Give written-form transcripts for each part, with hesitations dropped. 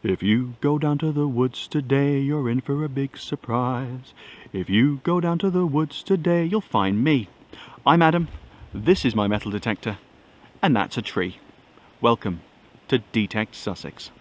If you go down to the woods today, you're in for a big surprise. If you go down to the woods today, you'll find me. I'm Adam, this is my metal detector, and that's a tree. Welcome to D-Tekt Sussex.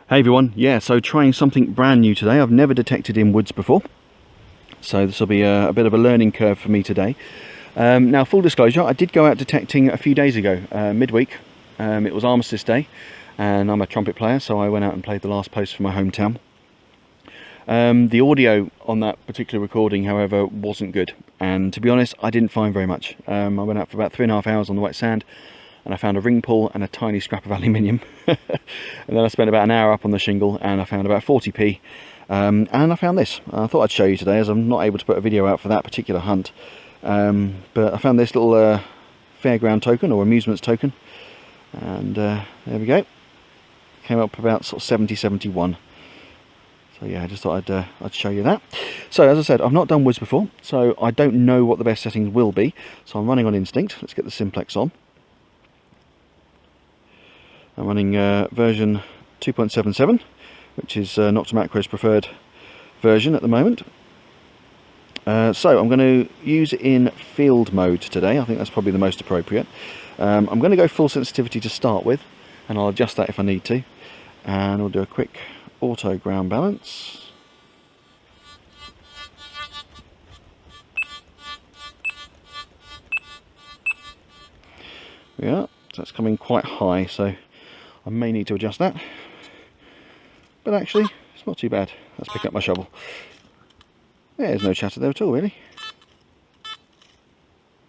Hey everyone, yeah, so trying something brand new today. I've never detected in woods before, so this will be a bit of a learning curve for me today. Now, full disclosure, I did go out detecting a few days ago, midweek. It was Armistice Day, and I'm a trumpet player, so I went out and played the last post for my hometown. The audio on that particular recording, however, wasn't good, and to be honest, I didn't find very much. I went out for about 3.5 hours on the wet sand, and I found a ring pull and a tiny scrap of aluminium. And then I spent about an hour up on the shingle and I found about 40p. And I found this. I thought I'd show you today, as I'm not able to put a video out for that particular hunt. But I found this little fairground token or amusements token. And there we go. Came up about sort of 70, 71. So yeah, I just thought I'd show you that. So as I said, I've not done woods before, so I don't know what the best settings will be. So I'm running on instinct. Let's get the Simplex on. I'm running version 2.77, which is Nokta Makro's preferred version at the moment. So I'm going to use it in field mode today. I think that's probably the most appropriate. I'm going to go full sensitivity to start with, and I'll adjust that if I need to. And we'll do a quick auto ground balance. Yeah, so that's coming quite high, so I may need to adjust that, but actually it's not too bad. Let's pick up my shovel. There's no chatter there at all, really.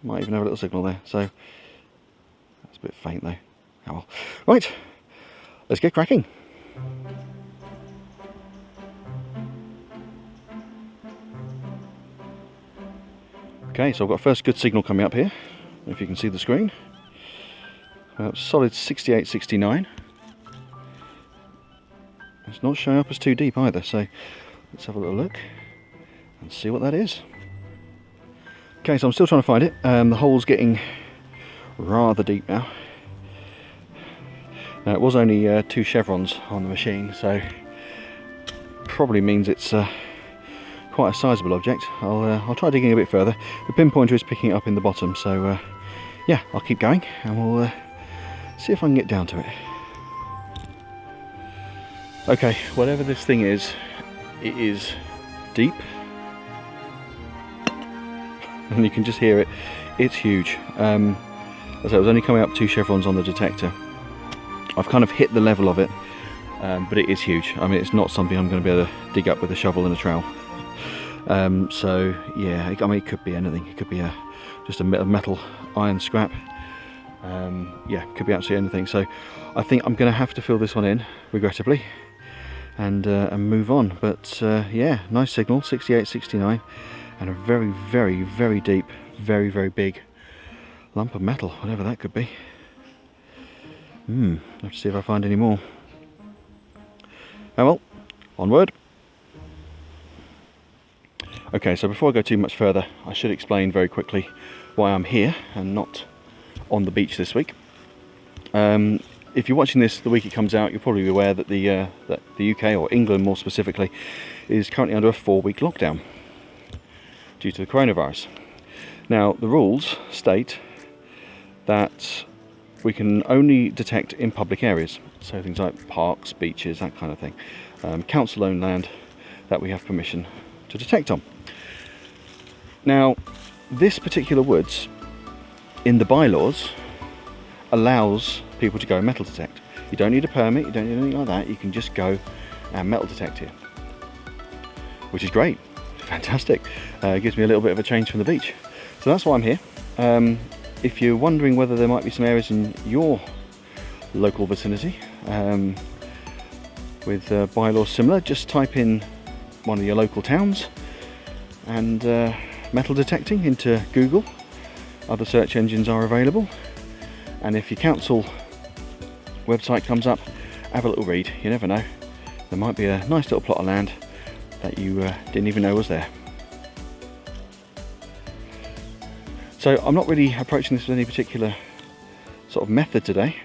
Might even have a little signal there, so that's a bit faint though. Oh well. Right, let's get cracking. Okay, so I've got first good signal coming up here, if you can see the screen. Solid 68, 69. It's not showing up as too deep either, so let's have a little look and see what that is. Okay, so I'm still trying to find it. The hole's getting rather deep now. Now it was only 2 chevrons on the machine, so probably means it's quite a sizable object. I'll try digging a bit further. The pinpointer is picking it up in the bottom, so yeah, I'll keep going and we'll see if I can get down to it. Okay, whatever this thing is, it is deep. And you can just hear it. It's huge. As I said, it was only coming up 2 chevrons on the detector. I've kind of hit the level of it, but it is huge. I mean, it's not something I'm going to be able to dig up with a shovel and a trowel. So yeah, I mean, it could be anything. It could be just a metal iron scrap. Yeah, could be absolutely anything. So I think I'm going to have to fill this one in, regrettably, and move on. But yeah, nice signal, 68, 69, and a very, very, very deep, very, very big lump of metal, whatever that could be. I'll have to see if I find any more. Oh well, onward. Okay, so before I go too much further, I should explain very quickly why I'm here and not on the beach this week. If you're watching this the week it comes out, you'll probably be aware that the UK, or England more specifically, is currently under a 4-week lockdown due to the coronavirus. Now, the rules state that we can only detect in public areas, so things like parks, beaches, that kind of thing. Council-owned land that we have permission to detect on. Now, this particular woods, in the bylaws, allows people to go and metal detect. You don't need a permit, you don't need anything like that, you can just go and metal detect here. Which is great, fantastic. It gives me a little bit of a change from the beach. So that's why I'm here. If you're wondering whether there might be some areas in your local vicinity with bylaws similar, just type in one of your local towns and metal detecting into Google. Other search engines are available, and if your council website comes up, have a little read. You never know, there might be a nice little plot of land that you didn't even know was there. So I'm not really approaching this with any particular sort of method today.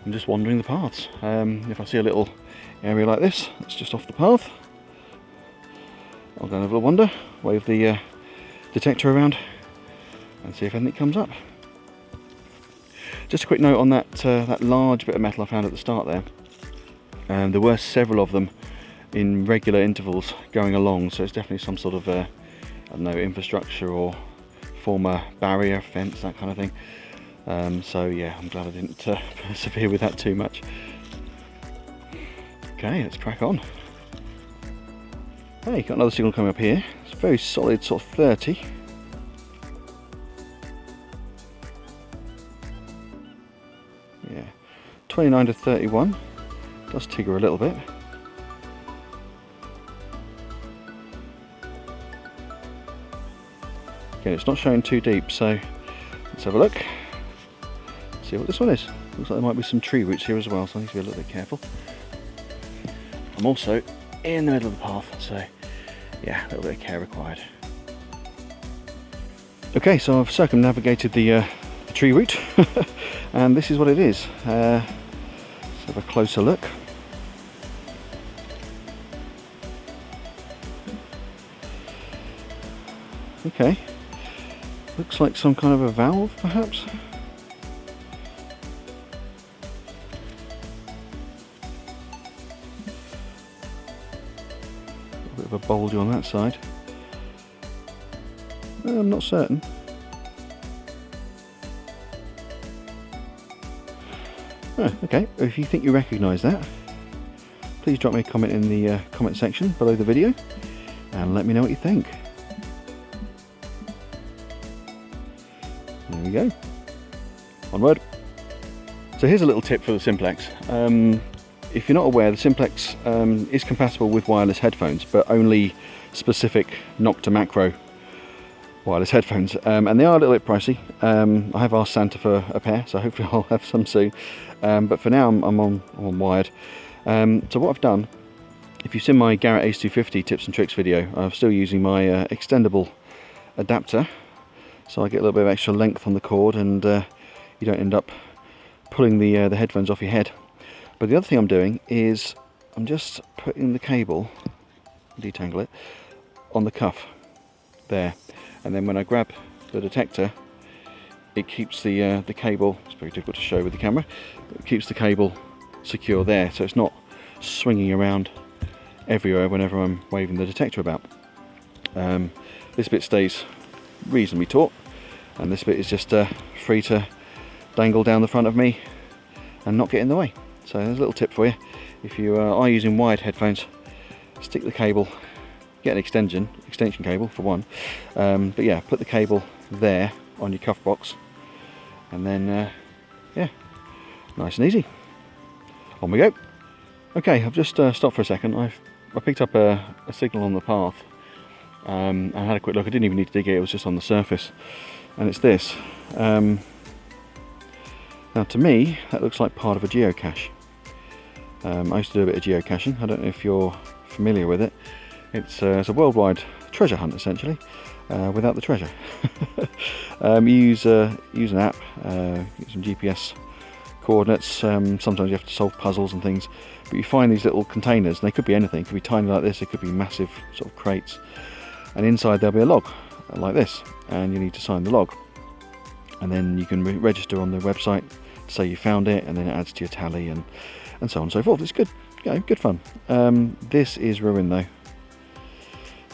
I'm just wandering the paths. If I see a little area like this that's just off the path, I'll go and have a little wander, wave the detector around and see if anything comes up. Just a quick note on that that large bit of metal I found at the start there. There were several of them in regular intervals going along, so it's definitely some sort of I don't know, infrastructure or former barrier, fence, that kind of thing. So yeah, I'm glad I didn't persevere with that too much. Okay, let's crack on. Hey, got another signal coming up here. It's a very solid sort of 30. Yeah, 29 to 31. Does tigger a little bit. Again, it's not showing too deep, so let's have a look. See what this one is. Looks like there might be some tree roots here as well, so I need to be a little bit careful. I'm also in the middle of the path, so yeah, a little bit of care required. Okay, so I've circumnavigated the tree root and this is what it is. Let's have a closer look. Okay, looks like some kind of a valve perhaps. A bit of a boulder on that side. I'm not certain. Oh, okay, if you think you recognise that, please drop me a comment in the comment section below the video and let me know what you think. There we go. Onward. So here's a little tip for the Simplex. If you're not aware, the Simplex is compatible with wireless headphones, but only specific Nokta Makro wireless headphones, and they are a little bit pricey. I have asked Santa for a pair, so hopefully I'll have some soon. But for now, I'm on wired. So what I've done, if you've seen my Garrett Ace 250 tips and tricks video, I'm still using my extendable adapter, so I get a little bit of extra length on the cord, and you don't end up pulling the headphones off your head. But the other thing I'm doing is I'm just putting the cable, detangle it, on the cuff there, and then when I grab the detector, it keeps the cable, it's very difficult to show with the camera, but it keeps the cable secure there, so it's not swinging around everywhere whenever I'm waving the detector about. This bit stays reasonably taut, and this bit is just free to dangle down the front of me and not get in the way. So there's a little tip for you. If you are using wired headphones, stick the cable, get an extension cable for one, but yeah, put the cable there on your cuff box, and then yeah, nice and easy. On we go. Okay, I've just stopped for a second. I picked up a signal on the path, and I had a quick look. I didn't even need to dig it, it was just on the surface, and it's this. Now to me, that looks like part of a geocache. I used to do a bit of geocaching. I don't know if you're familiar with it. It's a worldwide treasure hunt, essentially, without the treasure. You use an app, get some GPS coordinates. Sometimes you have to solve puzzles and things, but you find these little containers, and they could be anything. It could be tiny like this, it could be massive sort of crates, and inside there'll be a log like this, and you need to sign the log, and then you can register on the website to say you found it, and then it adds to your tally, and so on and so forth. It's good, you know, good fun. This is ruined though.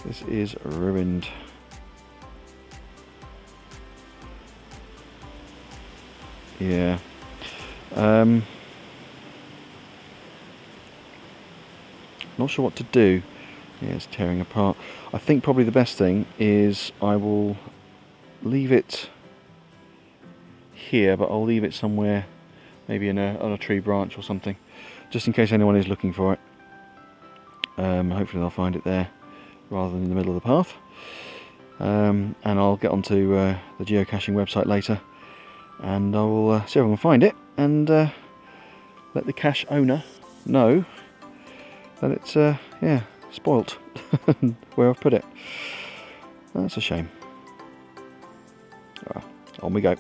This is ruined. Yeah. Not sure what to do. Yeah, it's tearing apart. I think probably the best thing is I will leave it here, but I'll leave it somewhere, maybe on a tree branch or something, just in case anyone is looking for it. Hopefully they'll find it there rather than in the middle of the path. and I'll get onto the geocaching website later, and I will see if I can find it and let the cache owner know that it's yeah, spoilt where I've put it. That's a shame. On we go.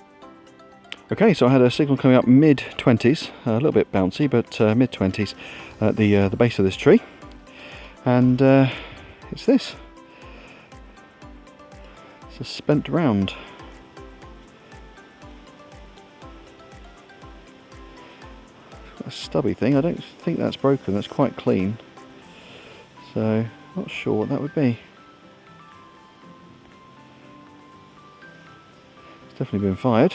Okay, so I had a signal coming up mid-20s, a little bit bouncy, but mid-20s at the base of this tree, and it's this. It's a spent round. A stubby thing. I don't think that's broken. That's quite clean. So, not sure what that would be. It's definitely been fired.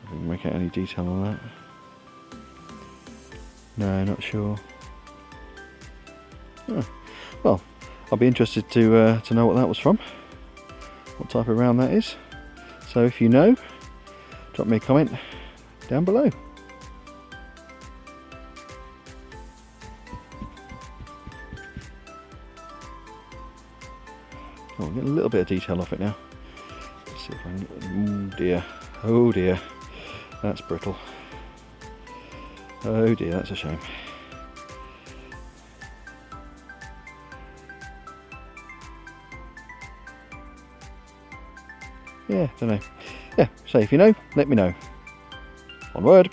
I can make out any detail on that. No, not sure. Oh. Well, I'll be interested to know what that was from. What type of round that is. So if you know, drop me a comment down below. Oh, we'll get a little bit of detail off it now. Let's see if I can. Oh dear. Oh dear. That's brittle. Oh dear, that's a shame. Yeah, don't know. Yeah, so if you know, let me know. Onward.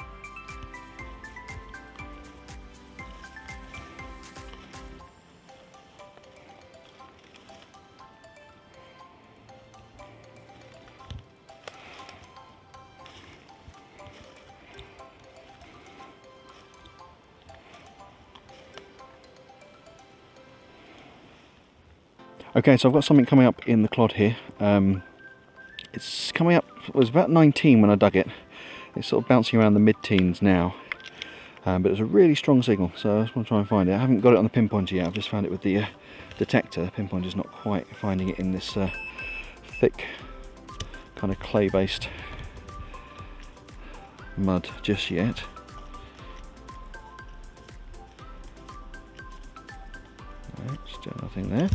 Okay, so I've got something coming up in the clod here. It's coming up, it was about 19 when I dug it. It's sort of bouncing around the mid-teens now. But it was a really strong signal, so I just want to try and find it. I haven't got it on the pinpointer yet, I've just found it with the detector. The pinpointer's not quite finding it in this thick, kind of clay-based mud just yet. Right, still nothing there.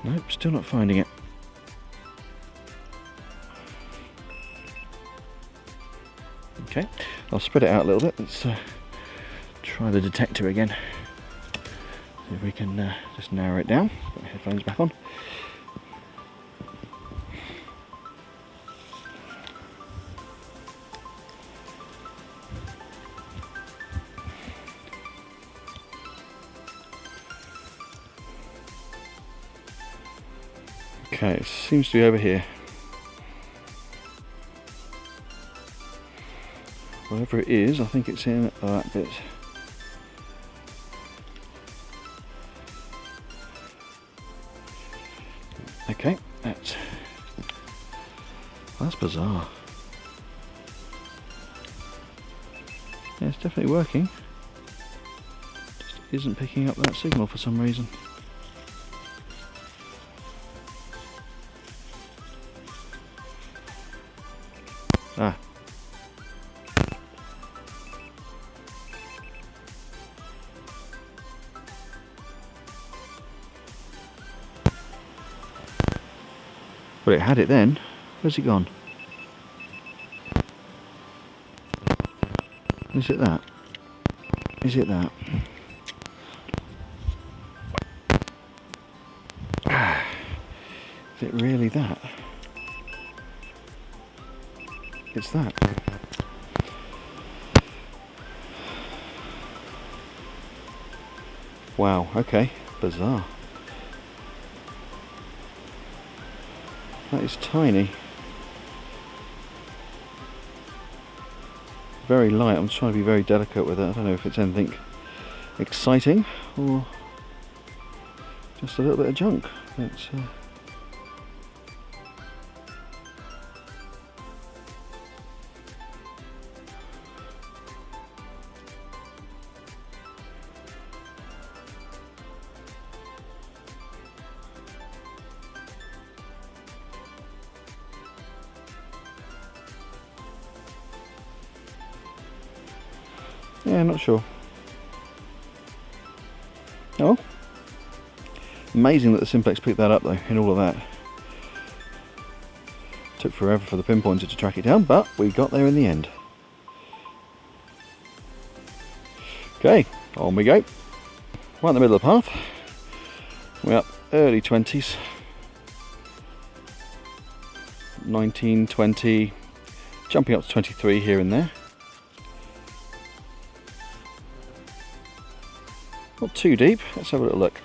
Nope, still not finding it. Okay, I'll spread it out a little bit. Let's try the detector again. See if we can just narrow it down. Put my headphones back on. Okay, it seems to be over here. Whatever it is, I think it's in that bit. Okay, that's bizarre. Yeah, it's definitely working. Just isn't picking up that signal for some reason. Ah. Well, it had it then. Where's it gone? Is it that? Is it that? Is it really that? It's that. Wow, okay, bizarre. That is tiny. Very light. I'm trying to be very delicate with it. I don't know if it's anything exciting or just a little bit of junk. It's, Yeah, not sure. Oh, amazing that the Simplex picked that up though, in all of that. Took forever for the pinpointer to track it down, but we got there in the end. Okay, on we go. Right in the middle of the path. We're up early 20s. 19, 20, jumping up to 23 here and there. Not too deep, let's have a little look.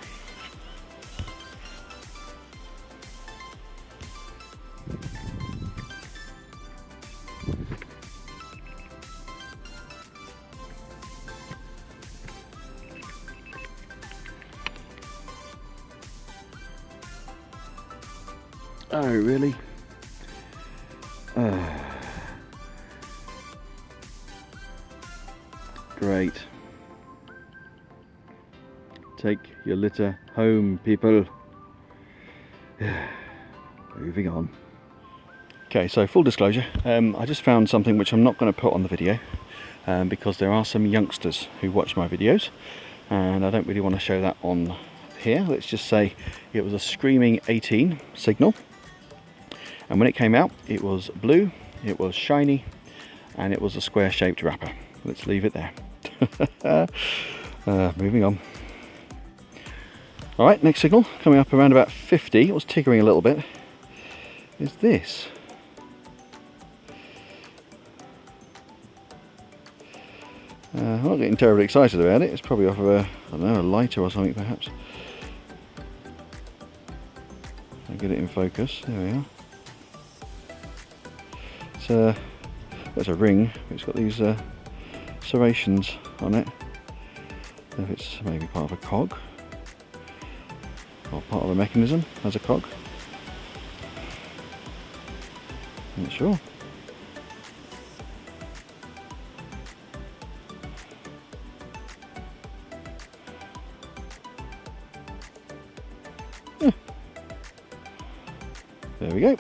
Oh, really? Great. Take your litter home, people. Moving on. Okay, so full disclosure, I just found something which I'm not going to put on the video because there are some youngsters who watch my videos and I don't really want to show that on here. Let's just say it was a screaming 18 signal, and when it came out it was blue, it was shiny, and it was a square shaped wrapper. Let's leave it there. Moving on. Alright, next signal coming up around about 50, it was tickering a little bit, is this. I'm not getting terribly excited about it. It's probably off of a, I don't know, a lighter or something perhaps. I'll get it in focus. There we are. It's a ring. It's got these serrations on it. So if it's maybe part of a cog or part of a mechanism as a cog. I'm not sure. There we go.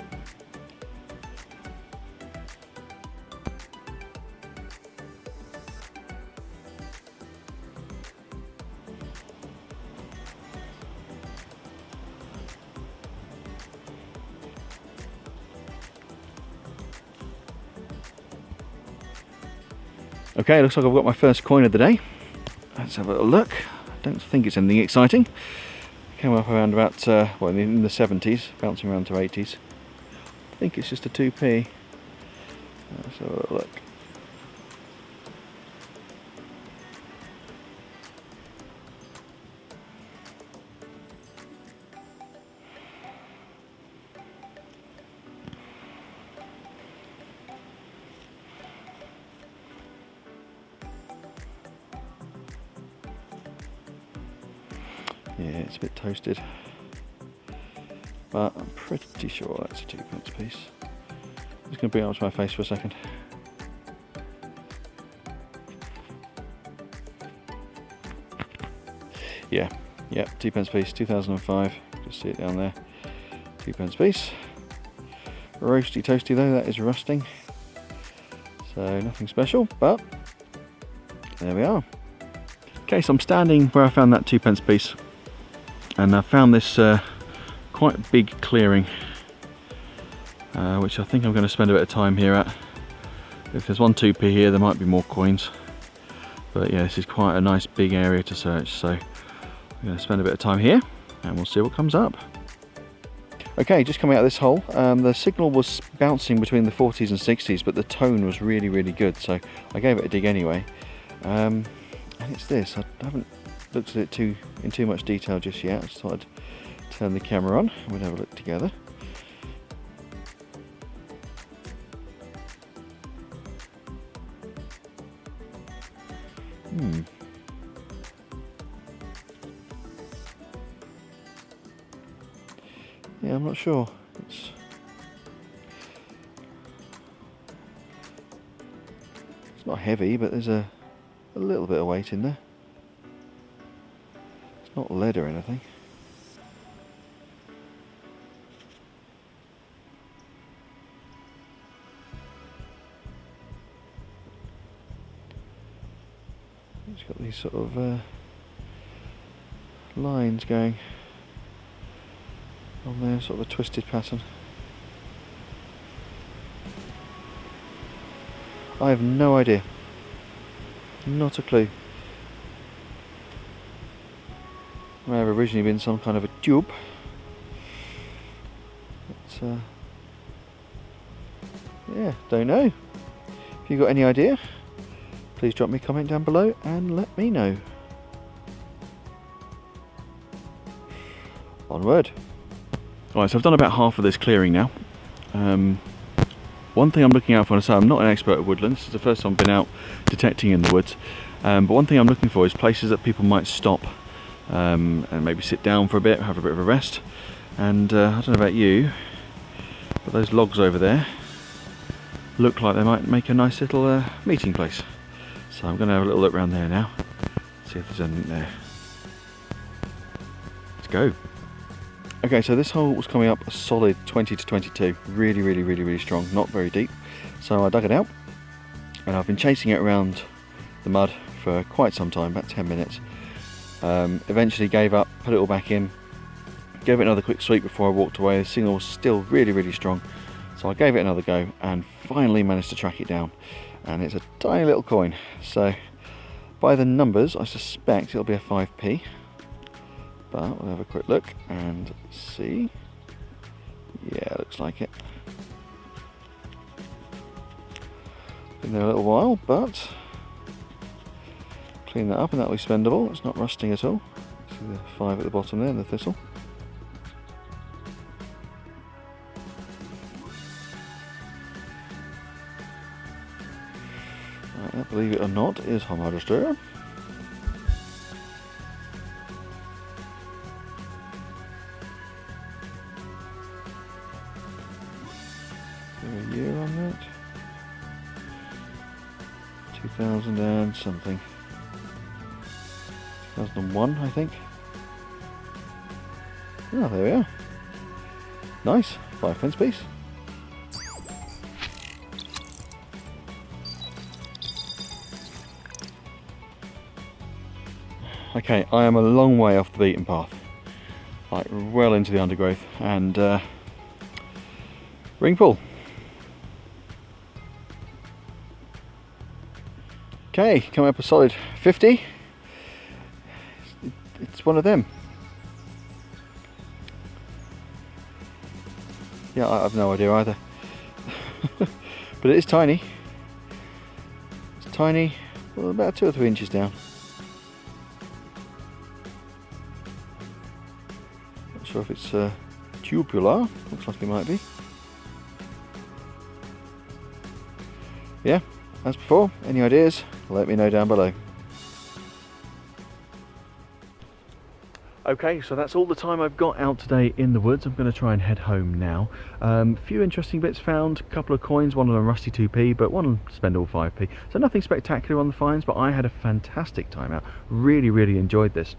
Okay, looks like I've got my first coin of the day. Let's have a little look. I don't think it's anything exciting. Came up around about, well, in the 70s, bouncing around to 80s. I think it's just a 2p. Let's have a little look. Yeah, it's a bit toasted, but I'm pretty sure that's a 2p piece. I'm just going to bring it up to my face for a second. Yeah, 2p piece, 2005, just see it down there, 2p piece. Roasty toasty though, that is rusting, so nothing special, but there we are. Okay, so I'm standing where I found that 2p piece, and I found this quite big clearing, which I think I'm going to spend a bit of time here at. If there's one 2p here, there might be more coins, but yeah, this is quite a nice big area to search, so I'm going to spend a bit of time here and we'll see what comes up. Okay, just coming out of this hole, the signal was bouncing between the 40s and 60s, but the tone was really good, so I gave it a dig anyway. And it's this. I haven't looked at it in too much detail just yet. I just thought I'd turn the camera on and we'll have a look together. Yeah, I'm not sure. It's not heavy, but there's a little bit of weight in there. It's not lead or anything. It's got these sort of lines going on there, sort of a twisted pattern. I have no idea. Not a clue. May have originally been some kind of a tube. But, yeah, don't know. If you've got any idea, please drop me a comment down below and let me know. Onward. Alright, so I've done about half of this clearing now. One thing I'm looking out for, and I say I'm not an expert at woodlands, this is the first time I've been out detecting in the woods, but one thing I'm looking for is places that people might stop and maybe sit down for a bit, have a bit of a rest. And I don't know about you, but those logs over there look like they might make a nice little meeting place. So I'm going to have a little look around there now, see if there's anything there. Let's go. Okay, so this hole was coming up a solid 20 to 22, really strong, not very deep. So I dug it out, and I've been chasing it around the mud for quite some time, about 10 minutes. Eventually gave up, put it all back in, gave it another quick sweep before I walked away. The signal was still really strong, so I gave it another go and finally managed to track it down. And it's a tiny little coin, so by the numbers I suspect it'll be a 5p, but we'll have a quick look and see. Yeah, looks like it. Been there a little while, but clean that up and that'll be spendable. It's not rusting at all. See the 5 at the bottom there, the thistle. Right, believe it or not, is Hammerster. A year on that? 2000 and something. 2001, I think. Oh, there we are. Nice, 5p piece. Okay, I am a long way off the beaten path, like well into the undergrowth, and ring pull. Okay, coming up a solid 50. It's one of them. Yeah, I have no idea either. But it is tiny. It's tiny, well, about 2 or 3 inches down. Not sure if it's tubular. Looks like it might be. Yeah, as before, any ideas, let me know down below. Okay, so that's all the time I've got out today in the woods. I'm going to try and head home now. Few interesting bits found, a couple of coins, one of them rusty 2p, but one spendable 5p. So nothing spectacular on the finds, but I had a fantastic time out. Really enjoyed this.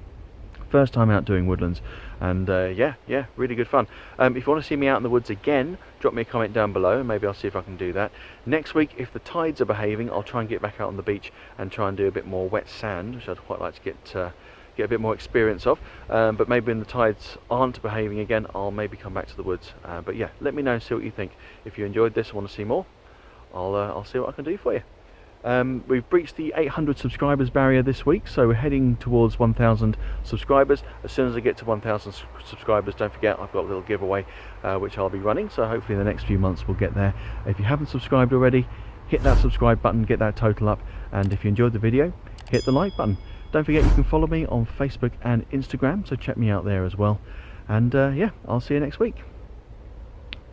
First time out doing woodlands, and yeah, really good fun. If you want to see me out in the woods again, drop me a comment down below and maybe I'll see if I can do that. Next week, if the tides are behaving, I'll try and get back out on the beach and try and do a bit more wet sand, which I'd quite like to get a bit more experience of. But maybe when the tides aren't behaving again, I'll maybe come back to the woods. But yeah, let me know and see what you think. If you enjoyed this and want to see more, I'll see what I can do for you. We've breached the 800 subscribers barrier this week, so we're heading towards 1,000 subscribers. As soon as I get to 1,000 subscribers, don't forget I've got a little giveaway which I'll be running, so hopefully in the next few months we'll get there. If you haven't subscribed already, hit that subscribe button, get that total up, and if you enjoyed the video, hit the like button. Don't forget you can follow me on Facebook and Instagram, so check me out there as well. And yeah, I'll see you next week.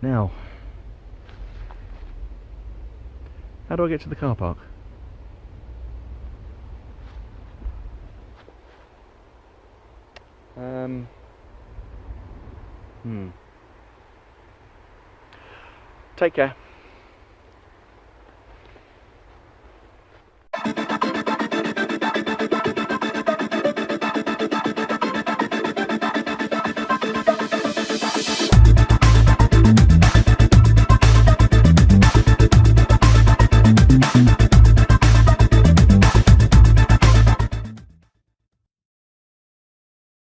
Now, how do I get to the car park? Take care.